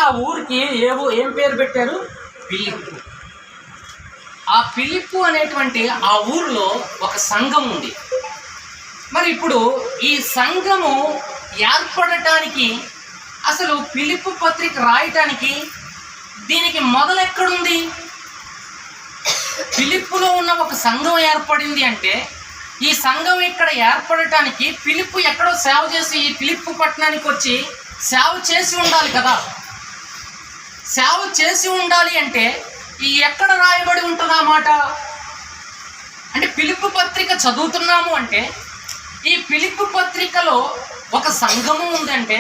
ఆ ఊరికి ఏం పేరు పెట్టారు? పిలిప్పు. ఆ పిలిప్పు అనేటువంటి ఆ ఊరిలో ఒక సంఘం ఉంది. మరి ఇప్పుడు ఈ సంఘము ఏర్పడటానికి, అసలు పిలిప్పు పత్రిక రాయటానికి దీనికి మొదలెక్కడుంది? పిలిప్పులో ఉన్న ఒక సంఘం ఏర్పడింది అంటే, ఈ సంఘం ఇక్కడ ఏర్పడటానికి పిలిప్పు ఎక్కడో సేవ చేసి ఈ పిలిప్పు పట్టణానికి వచ్చి సేవ చేసి ఉండాలి కదా. సేవ చేసి ఉండాలి అంటే ఈ ఎక్కడ రాయబడి ఉంటుంది ఆ మాట? అంటే పిలిప్పు పత్రిక చదువుతున్నాము అంటే ఈ పిలిప్పు పత్రికలో ఒక సంఘము ఉందంటే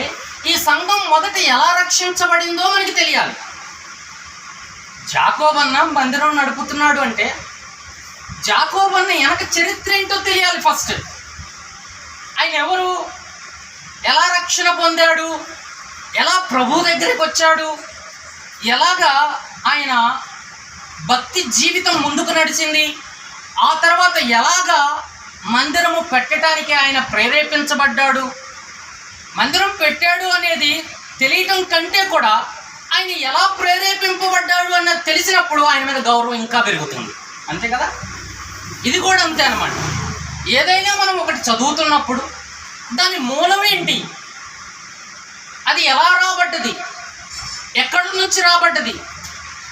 ఈ సంఘం మొదట ఎలా రక్షించబడిందో మనకి తెలియాలి. జాకోబన్న మందిరం నడుపుతున్నాడు అంటే జాకోబన్న వెనక చరిత్ర ఏంటో తెలియాలి. ఫస్ట్ ఆయన ఎవరు, ఎలా రక్షణ పొందాడు, ఎలా ప్రభు దగ్గరికి వచ్చాడు, ఎలాగా ఆయన భక్తి జీవితం ముందుకు నడిచింది, ఆ తర్వాత ఎలాగా మందిరము పెట్టడానికి ఆయన ప్రేరేపించబడ్డాడు. మందిరం పెట్టాడు అనేది తెలియటం కంటే కూడా ఆయన ఎలా ప్రేరేపింపబడ్డాడు అన్నది తెలిసినప్పుడు ఆయన మీద గౌరవం ఇంకా పెరుగుతుంది. అంతే కదా? ఇది కూడా అంతే అన్నమాట. ఏదైనా మనం ఒకటి చదువుతున్నప్పుడు దాని మూలం ఏంటి, అది ఎలా రాబడ్డది, ఎక్కడి నుంచి రాబడ్డది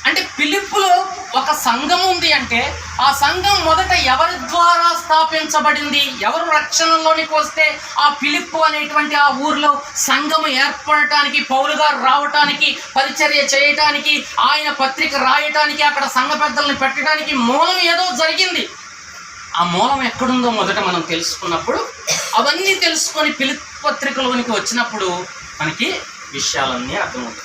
అంటే పిలిప్పులో ఒక సంఘం ఉంది అంటే ఆ సంఘం మొదట ఎవరి ద్వారా స్థాపించబడింది, ఎవరు రక్షణలోనికి వస్తే ఆ పిలిప్పు అనేటువంటి ఆ ఊర్లో సంఘము ఏర్పడటానికి, పౌలు గారు రావటానికి, పరిచర్య చేయటానికి, ఆయన పత్రిక రాయటానికి, అక్కడ సంఘ పెద్దల్ని పెట్టడానికి మూలం ఏదో జరిగింది. ఆ మూలం ఎక్కడుందో మొదట మనం తెలుసుకున్నప్పుడు, అవన్నీ తెలుసుకొని పిలిప్పు పత్రికలోనికి వచ్చినప్పుడు మనకి విషయాలన్నీ అర్థమవుతాయి.